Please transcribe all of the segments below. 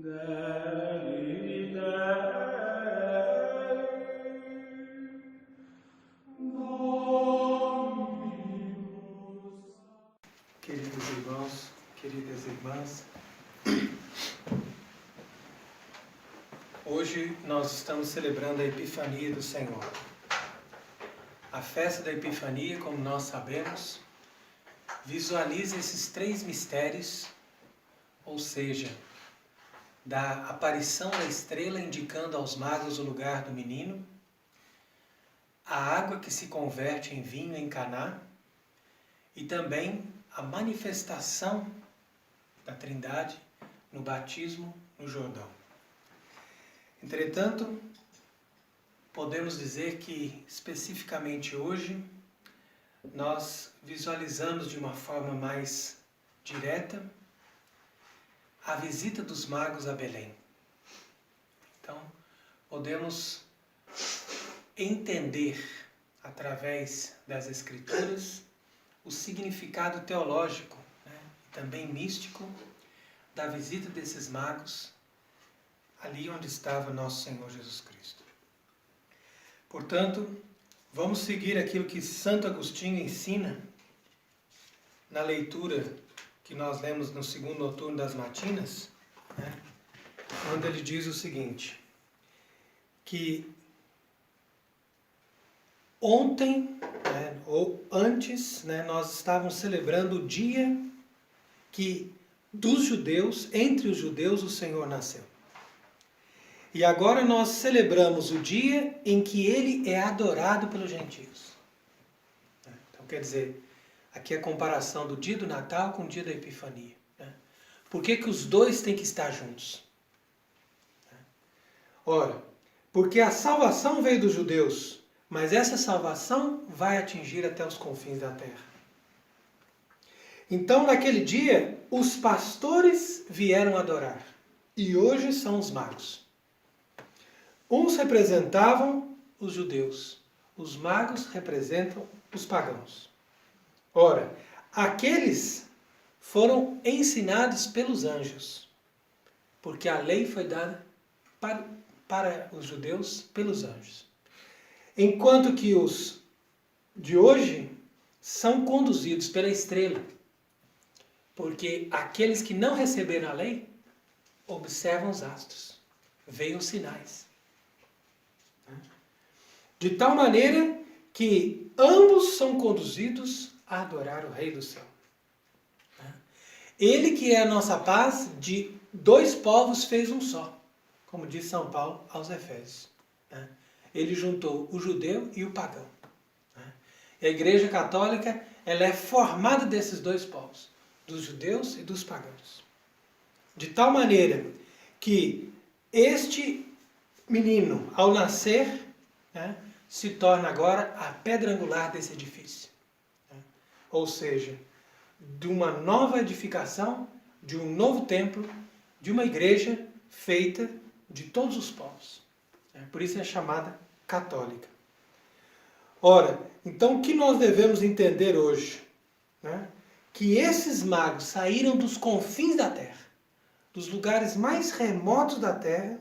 Queridos irmãos, queridas irmãs, hoje nós estamos celebrando a Epifania do Senhor. A festa da Epifania, como nós sabemos, visualiza esses três mistérios, ou seja, da aparição da estrela indicando aos magos o lugar do menino, a água que se converte em vinho em Caná e também a manifestação da Trindade no batismo no Jordão. Entretanto, podemos dizer que, especificamente hoje, nós visualizamos de uma forma mais direta a visita dos magos a Belém. Então, podemos entender, através das Escrituras, o significado teológico, e também místico da visita desses magos ali onde estava nosso Senhor Jesus Cristo. Portanto, vamos seguir aquilo que Santo Agostinho ensina na leitura que nós lemos no segundo noturno das matinas, quando ele diz o seguinte, que ontem, ou antes, nós estávamos celebrando o dia que dos judeus, entre os judeus, o Senhor nasceu. E agora nós celebramos o dia em que ele é adorado pelos gentios. Então, quer dizer, aqui a comparação do dia do Natal com o dia da Epifania. Por que os dois têm que estar juntos? Ora, porque a salvação veio dos judeus, mas essa salvação vai atingir até os confins da terra. Então, naquele dia, os pastores vieram adorar. E hoje são os magos. Uns representavam os judeus. Os magos representam os pagãos. Ora, aqueles foram ensinados pelos anjos. Porque a lei foi dada para os judeus pelos anjos. Enquanto que os de hoje são conduzidos pela estrela. Porque aqueles que não receberam a lei observam os astros, veem os sinais. De tal maneira que ambos são conduzidos a adorar o Rei do Céu. Ele que é a nossa paz, de dois povos fez um só, como diz São Paulo aos Efésios. Ele juntou o judeu e o pagão. A Igreja Católica, ela é formada desses dois povos, dos judeus e dos pagãos. De tal maneira que este menino, ao nascer, se torna agora a pedra angular desse edifício. Ou seja, de uma nova edificação, de um novo templo, de uma igreja feita de todos os povos. Por isso é chamada católica. Ora, então o que nós devemos entender hoje? Que esses magos saíram dos confins da terra, dos lugares mais remotos da terra,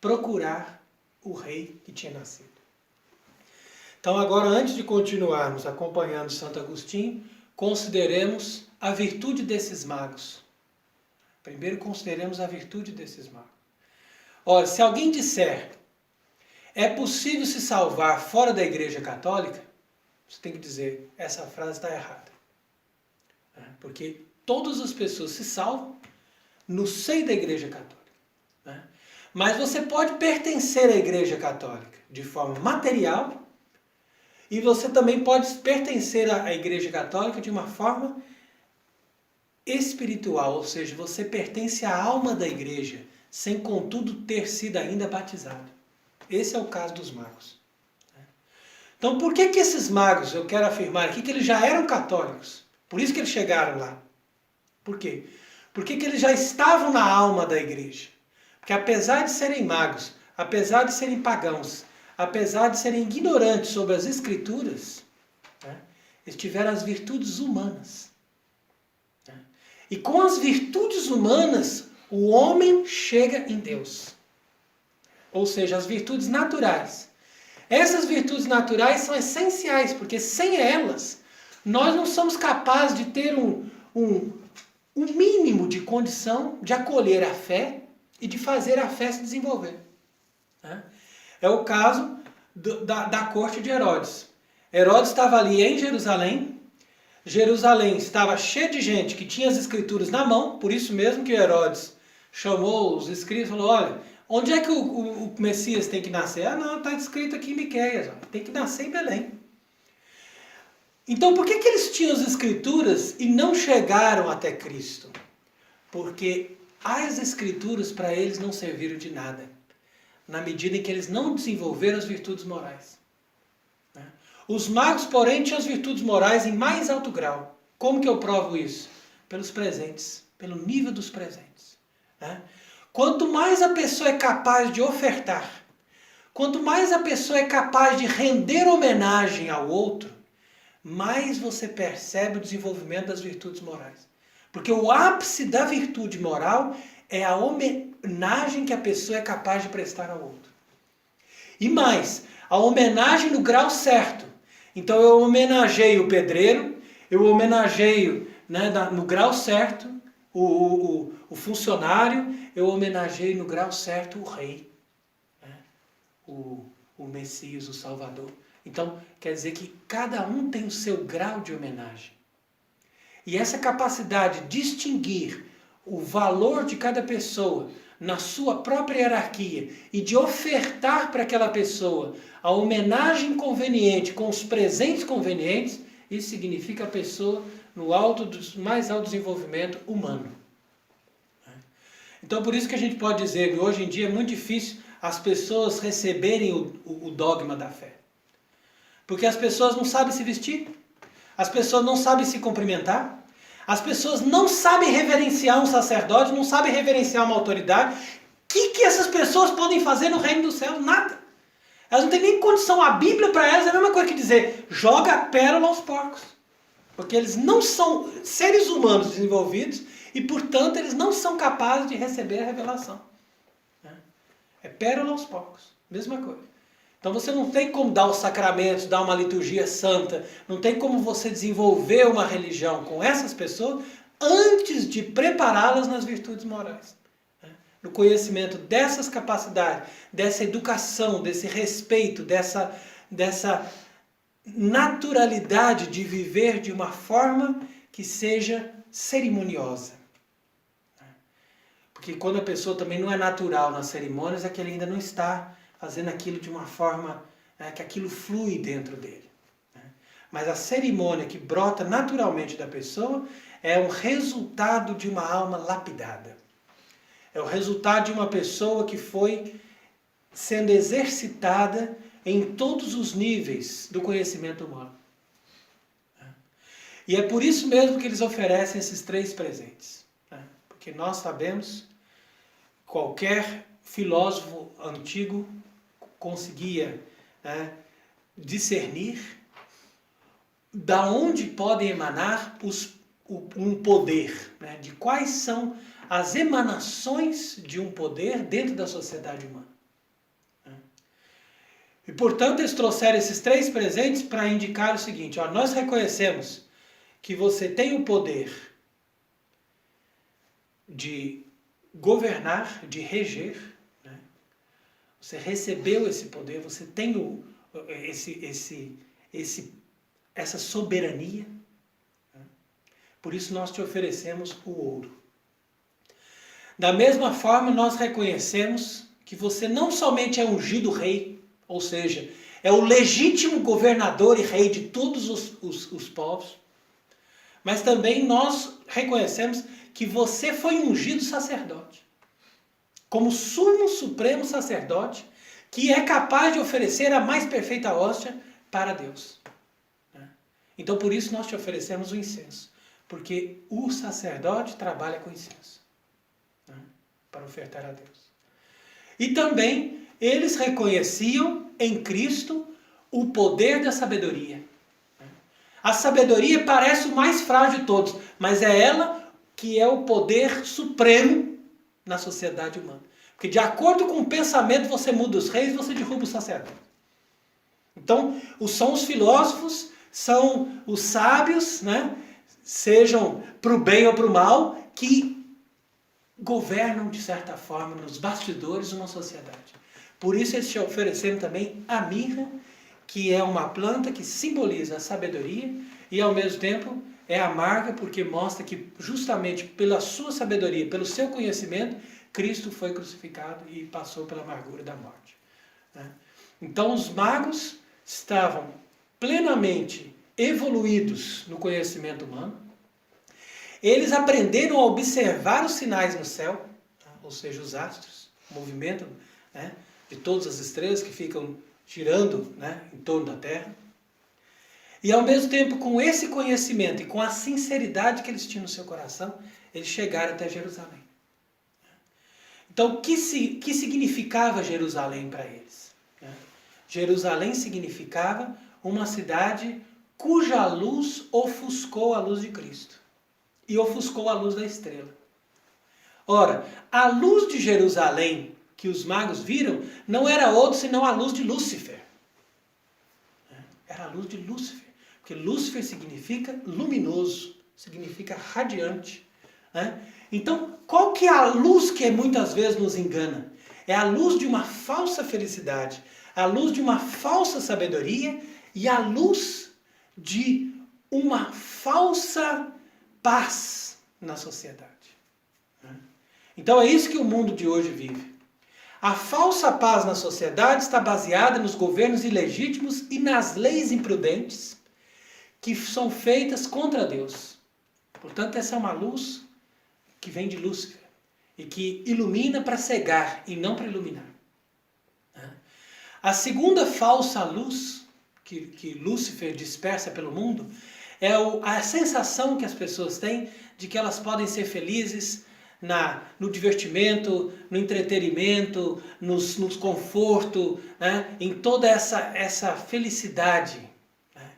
procurar o rei que tinha nascido. Então agora, antes de continuarmos acompanhando Santo Agostinho, consideremos a virtude desses magos. Primeiro consideremos a virtude desses magos. Ora, se alguém disser, é possível se salvar fora da Igreja Católica, você tem que dizer, essa frase está errada. Porque todas as pessoas se salvam no seio da Igreja Católica. Mas você pode pertencer à Igreja Católica de forma material e você também pode pertencer à Igreja Católica de uma forma espiritual, ou seja, você pertence à alma da Igreja, sem contudo ter sido ainda batizado. Esse é o caso dos magos. Então, por que esses magos, eu quero afirmar aqui, que eles já eram católicos? Por isso que eles chegaram lá. Por quê? Porque eles já estavam na alma da igreja. Porque apesar de serem magos, apesar de serem pagãos, apesar de serem ignorantes sobre as escrituras, eles tiveram as virtudes humanas. E com as virtudes humanas, o homem chega em Deus. Ou seja, as virtudes naturais. Essas virtudes naturais são essenciais, porque sem elas, nós não somos capazes de ter um mínimo de condição de acolher a fé e de fazer a fé se desenvolver. É o caso da corte de Herodes. Herodes estava ali em Jerusalém. Jerusalém estava cheia de gente que tinha as escrituras na mão, por isso mesmo que Herodes chamou os escribas e falou, olha, onde é que o Messias tem que nascer? Ah, não, está escrito aqui em Miqueias, tem que nascer em Belém. Então, por que eles tinham as escrituras e não chegaram até Cristo? Porque as escrituras para eles não serviram de nada, na medida em que eles não desenvolveram as virtudes morais. Os magos, porém, tinham as virtudes morais em mais alto grau. Como que eu provo isso? Pelos presentes, pelo nível dos presentes. Quanto mais a pessoa é capaz de ofertar, quanto mais a pessoa é capaz de render homenagem ao outro, mais você percebe o desenvolvimento das virtudes morais. Porque o ápice da virtude moral é a homenagem que a pessoa é capaz de prestar ao outro. E mais, a homenagem no grau certo. Então eu homenageio o pedreiro, eu homenageio, né, no grau certo o funcionário, eu homenageio no grau certo o rei, né, o Messias, o Salvador. Então quer dizer que cada um tem o seu grau de homenagem. E essa capacidade de distinguir o valor de cada pessoa na sua própria hierarquia e de ofertar para aquela pessoa a homenagem conveniente com os presentes convenientes, isso significa a pessoa no mais alto desenvolvimento humano. Então por isso que a gente pode dizer que hoje em dia é muito difícil as pessoas receberem o dogma da fé. Porque as pessoas não sabem se vestir, as pessoas não sabem se cumprimentar, as pessoas não sabem reverenciar um sacerdote, não sabem reverenciar uma autoridade. O que essas pessoas podem fazer no reino dos céus? Nada. Elas não têm nem condição. A Bíblia para elas é a mesma coisa que dizer, joga a pérola aos porcos. Porque eles não são seres humanos desenvolvidos e, portanto, eles não são capazes de receber a revelação. É pérola aos porcos. Mesma coisa. Então você não tem como dar os sacramentos, dar uma liturgia santa, não tem como você desenvolver uma religião com essas pessoas antes de prepará-las nas virtudes morais. No conhecimento dessas capacidades, dessa educação, desse respeito, dessa naturalidade de viver de uma forma que seja cerimoniosa. Porque quando a pessoa também não é natural nas cerimônias, é que ele ainda não está fazendo aquilo de uma forma que aquilo flui dentro dele. Mas a cerimônia que brota naturalmente da pessoa é o resultado de uma alma lapidada. É o resultado de uma pessoa que foi sendo exercitada em todos os níveis do conhecimento humano. E é por isso mesmo que eles oferecem esses 3 presentes. Porque nós sabemos, qualquer filósofo antigo conseguia discernir da onde podem emanar um poder, de quais são as emanações de um poder dentro da sociedade humana. E, portanto, eles trouxeram esses 3 presentes para indicar o seguinte, nós reconhecemos que você tem o poder de governar, de reger, você recebeu esse poder, você tem essa soberania. Por isso nós te oferecemos o ouro. Da mesma forma, nós reconhecemos que você não somente é ungido rei, ou seja, é o legítimo governador e rei de todos os povos, mas também nós reconhecemos que você foi ungido sacerdote, como sumo supremo sacerdote, que é capaz de oferecer a mais perfeita hóstia para Deus. Então, por isso nós te oferecemos o incenso, porque o sacerdote trabalha com incenso, para ofertar a Deus. E também eles reconheciam em Cristo o poder da sabedoria. A sabedoria parece o mais frágil de todos, mas é ela que é o poder supremo na sociedade humana. Porque de acordo com o pensamento você muda os reis, você derruba os sacerdotes. Então, são os filósofos, são os sábios, né? Sejam para o bem ou para o mal, que governam, de certa forma, nos bastidores de uma sociedade. Por isso eles te ofereceram também a mirra, que é uma planta que simboliza a sabedoria e, ao mesmo tempo, é amarga porque mostra que, justamente pela sua sabedoria, pelo seu conhecimento, Cristo foi crucificado e passou pela amargura da morte. Então, os magos estavam plenamente evoluídos no conhecimento humano. Eles aprenderam a observar os sinais no céu, ou seja, os astros, o movimento, né, de todas as estrelas que ficam girando, né, em torno da Terra. E ao mesmo tempo, com esse conhecimento e com a sinceridade que eles tinham no seu coração, eles chegaram até Jerusalém. Então, o que significava Jerusalém para eles? Jerusalém significava uma cidade cuja luz ofuscou a luz de Cristo e ofuscou a luz da estrela. Ora, a luz de Jerusalém que os magos viram não era outra senão a luz de Lúcifer. Era a luz de Lúcifer, porque Lúcifer significa luminoso, significa radiante. Então, qual que é a luz que muitas vezes nos engana? É a luz de uma falsa felicidade, a luz de uma falsa sabedoria e a luz de uma falsa paz na sociedade. Então é isso que o mundo de hoje vive. A falsa paz na sociedade está baseada nos governos ilegítimos e nas leis imprudentes que são feitas contra Deus. Portanto, essa é uma luz que vem de Lúcifer e que ilumina para cegar e não para iluminar. A segunda falsa luz que Lúcifer dispersa pelo mundo é a sensação que as pessoas têm de que elas podem ser felizes no divertimento, no entretenimento, no conforto, né? Em toda essa felicidade, né?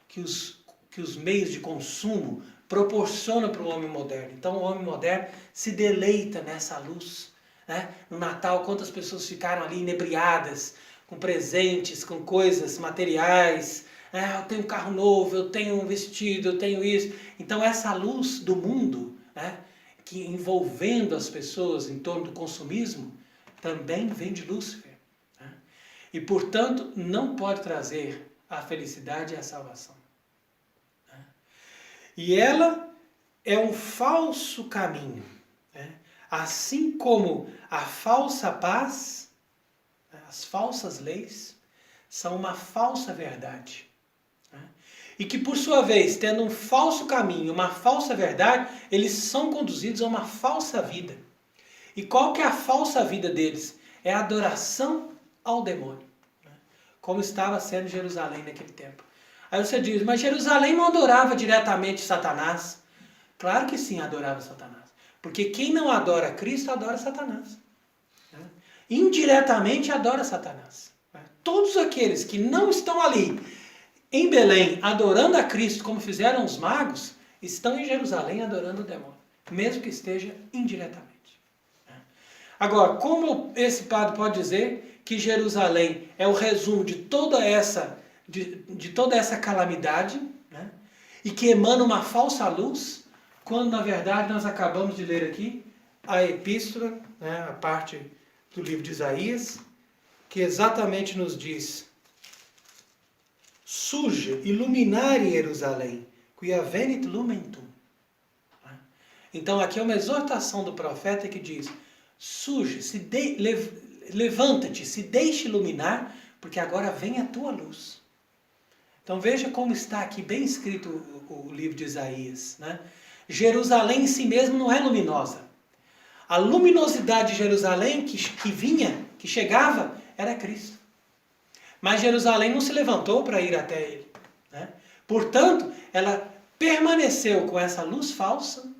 que os meios de consumo proporcionam para o homem moderno. Então o homem moderno se deleita nessa luz. Né? No Natal, quantas pessoas ficaram ali inebriadas, com presentes, com coisas materiais. Eu tenho um carro novo, eu tenho um vestido, eu tenho isso. Então essa luz do mundo, né, que envolvendo as pessoas em torno do consumismo, também vem de Lúcifer. Né? E, portanto, não pode trazer a felicidade e a salvação. Né? E ela é um falso caminho. Né? Assim como a falsa paz, as falsas leis, são uma falsa verdade. E que, por sua vez, tendo um falso caminho, uma falsa verdade, eles são conduzidos a uma falsa vida. E qual que é a falsa vida deles? É a adoração ao demônio. Como estava sendo Jerusalém naquele tempo. Aí você diz, mas Jerusalém não adorava diretamente Satanás? Claro que sim, adorava Satanás. Porque quem não adora Cristo, adora Satanás. Indiretamente adora Satanás. Todos aqueles que não estão ali em Belém adorando a Cristo como fizeram os magos, estão em Jerusalém adorando o demônio, mesmo que esteja indiretamente. Agora, como esse padre pode dizer que Jerusalém é o resumo de toda essa calamidade, né, e que emana uma falsa luz, quando na verdade nós acabamos de ler aqui a epístola, né, a parte do livro de Isaías, que exatamente nos diz: surge, iluminare Jerusalém, quia venit lumen tum. Então aqui é uma exortação do profeta que diz: surge, levanta-te, se deixe iluminar, porque agora vem a tua luz. Então veja como está aqui bem escrito o livro de Isaías. Né? Jerusalém em si mesmo não é luminosa. A luminosidade de Jerusalém que chegava, era Cristo. Mas Jerusalém não se levantou para ir até ele. Né? Portanto, ela permaneceu com essa luz falsa,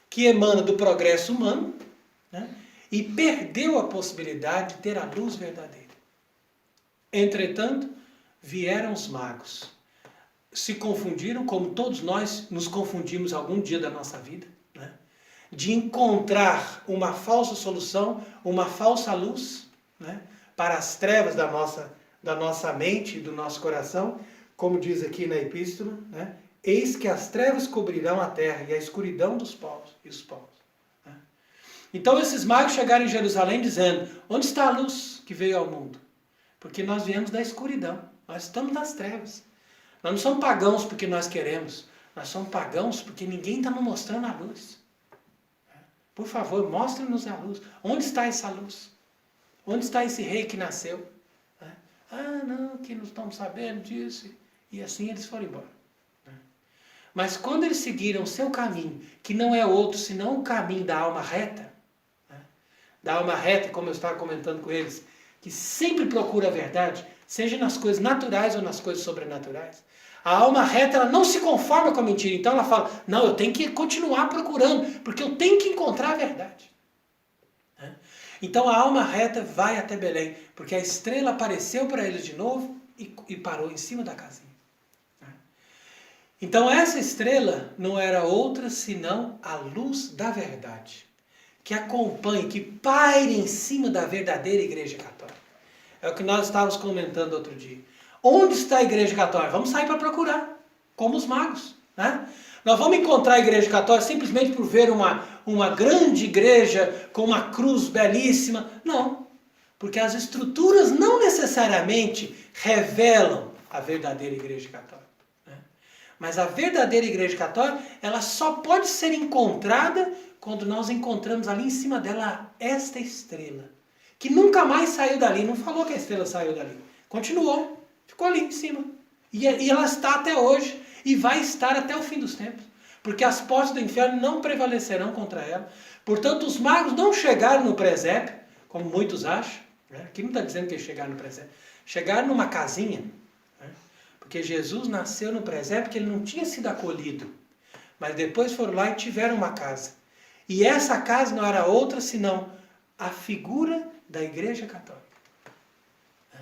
que emana do progresso humano, né? E perdeu a possibilidade de ter a luz verdadeira. Entretanto, vieram os magos. Se confundiram, como todos nós nos confundimos algum dia da nossa vida. Né? de encontrar uma falsa solução, uma falsa luz, né, para as trevas da nossa mente e do nosso coração, como diz aqui na epístola, né, eis que as trevas cobrirão a terra e a escuridão dos povos e os povos. Né? Então esses magos chegaram em Jerusalém dizendo, onde está a luz que veio ao mundo? Porque nós viemos da escuridão, nós estamos nas trevas. Nós não somos pagãos porque nós queremos, nós somos pagãos porque ninguém está nos mostrando a luz. Por favor, mostre-nos a luz. Onde está essa luz? Onde está esse rei que nasceu? Ah, não, que não estamos sabendo disso. E assim eles foram embora. Mas quando eles seguiram o seu caminho, que não é outro senão o caminho da alma reta, da alma reta, como eu estava comentando com eles, que sempre procura a verdade, seja nas coisas naturais ou nas coisas sobrenaturais. A alma reta, ela não se conforma com a mentira. Então ela fala, não, eu tenho que continuar procurando, porque eu tenho que encontrar a verdade. Então a alma reta vai até Belém, porque a estrela apareceu para eles de novo e parou em cima da casinha. Então essa estrela não era outra senão a luz da verdade, que acompanha, que paira em cima da verdadeira Igreja Católica. É o que nós estávamos comentando outro dia. Onde está a Igreja Católica? Vamos sair para procurar, como os magos. Né? Nós vamos encontrar a Igreja Católica simplesmente por ver uma grande igreja com uma cruz belíssima. Não, porque as estruturas não necessariamente revelam a verdadeira Igreja Católica. Né? Mas a verdadeira Igreja Católica, ela só pode ser encontrada quando nós encontramos ali em cima dela esta estrela, que nunca mais saiu dali. Não falou que a estrela saiu dali. Continuou, ficou ali em cima. E ela está até hoje e vai estar até o fim dos tempos. Porque as portas do inferno não prevalecerão contra ela. Portanto, os magos não chegaram no presépio, como muitos acham. Né? Aqui não está dizendo que eles chegaram no presépio. Chegaram numa casinha. Né? Porque Jesus nasceu no presépio porque ele não tinha sido acolhido. Mas depois foram lá e tiveram uma casa. E essa casa não era outra senão a figura da Igreja Católica. Né?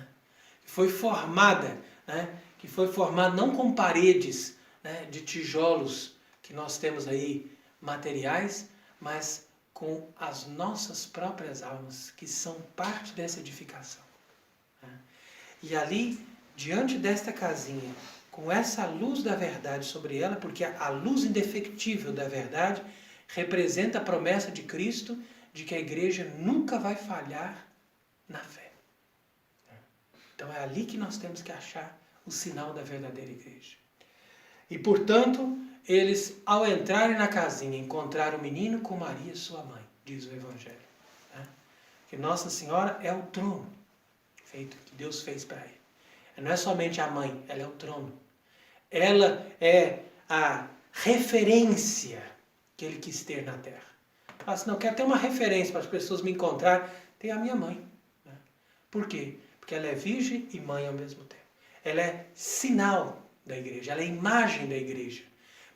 Que foi formada, né? Que foi formada não com paredes, né, de tijolos que nós temos aí materiais, mas com as nossas próprias almas, que são parte dessa edificação. Né? E ali, diante desta casinha, com essa luz da verdade sobre ela, porque a luz indefectível da verdade representa a promessa de Cristo de que a igreja nunca vai falhar na fé. Então é ali que nós temos que achar o sinal da verdadeira igreja. E portanto, eles, ao entrarem na casinha, encontraram o menino com Maria, sua mãe, diz o Evangelho. Né? Que Nossa Senhora é o trono feito que Deus fez para ele. Não é somente a mãe, ela é o trono. Ela é a referência que ele quis ter na terra. Fala assim, não, eu quero ter uma referência para as pessoas me encontrarem. Tem a minha mãe. Né? Por quê? Porque ela é virgem e mãe ao mesmo tempo. Ela é sinal da igreja, ela é imagem da igreja.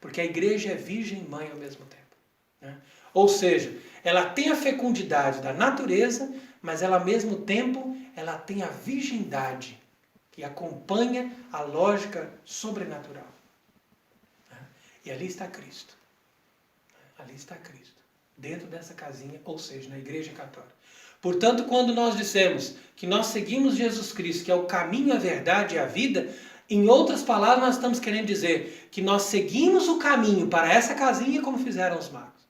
Porque a igreja é virgem e mãe ao mesmo tempo. Né? Ou seja, ela tem a fecundidade da natureza, mas ela ao mesmo tempo ela tem a virgindade que acompanha a lógica sobrenatural. Né? E ali está Cristo. Ali está Cristo. Dentro dessa casinha, ou seja, na Igreja Católica. Portanto, quando nós dissemos que nós seguimos Jesus Cristo, que é o caminho, a verdade e a vida, em outras palavras, nós estamos querendo dizer que nós seguimos o caminho para essa casinha como fizeram os magos.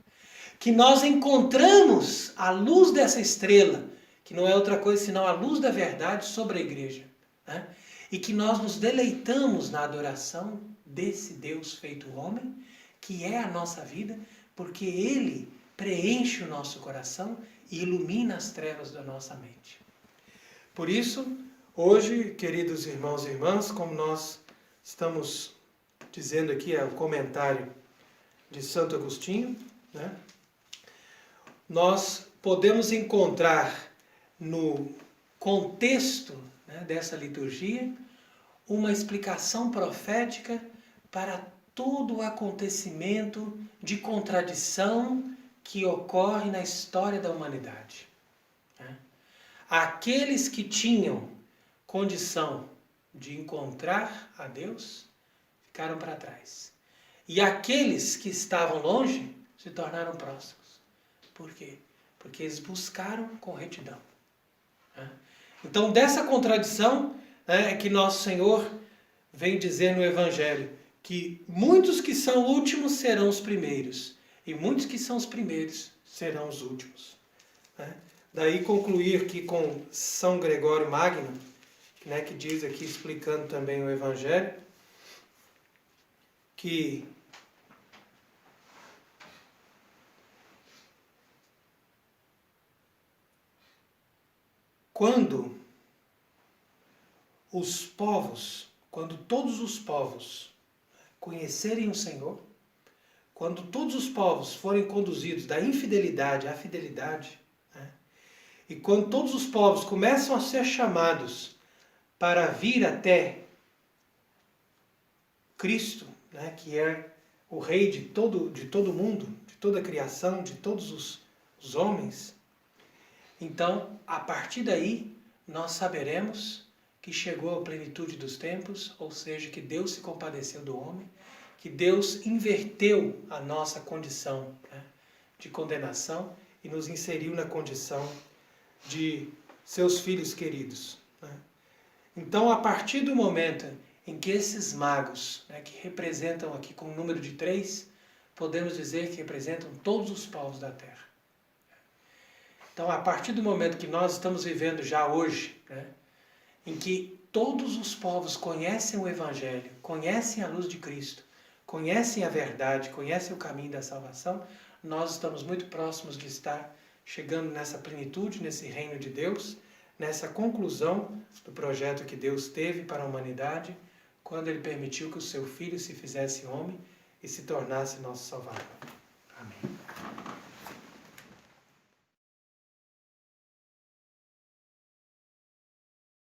Que nós encontramos a luz dessa estrela, que não é outra coisa senão a luz da verdade sobre a igreja. Né? E que nós nos deleitamos na adoração desse Deus feito homem, que é a nossa vida, porque Ele preenche o nosso coração e ilumina as trevas da nossa mente. Por isso, hoje, queridos irmãos e irmãs, como nós estamos dizendo aqui, é o comentário de Santo Agostinho, né? Nós podemos encontrar no contexto, né, dessa liturgia uma explicação profética para todo o acontecimento de contradição que ocorre na história da humanidade. Aqueles que tinham condição de encontrar a Deus ficaram para trás. E aqueles que estavam longe se tornaram próximos. Por quê? Porque eles buscaram com retidão. Então, dessa contradição é que nosso Senhor vem dizer no Evangelho que muitos que são últimos serão os primeiros, e muitos que são os primeiros serão os últimos. Daí concluir aqui com São Gregório Magno, que diz aqui, explicando também o Evangelho, que quando todos os povos conhecerem o Senhor, quando todos os povos forem conduzidos da infidelidade à fidelidade, e quando todos os povos começam a ser chamados para vir até Cristo, que é o Rei de todo mundo, de toda a criação, de todos os homens, então, a partir daí, nós saberemos que chegou a plenitude dos tempos, ou seja, que Deus se compadeceu do homem, que Deus inverteu a nossa condição de condenação e nos inseriu na condição de seus filhos queridos. Então, a partir do momento em que esses magos, que representam aqui com o número de 3, podemos dizer que representam todos os povos da terra. Então, a partir do momento que nós estamos vivendo já hoje, em que todos os povos conhecem o Evangelho, conhecem a luz de Cristo, conhecem a verdade, conhecem o caminho da salvação, nós estamos muito próximos de estar chegando nessa plenitude, nesse reino de Deus, nessa conclusão do projeto que Deus teve para a humanidade, quando Ele permitiu que o seu Filho se fizesse homem e se tornasse nosso Salvador. Amém.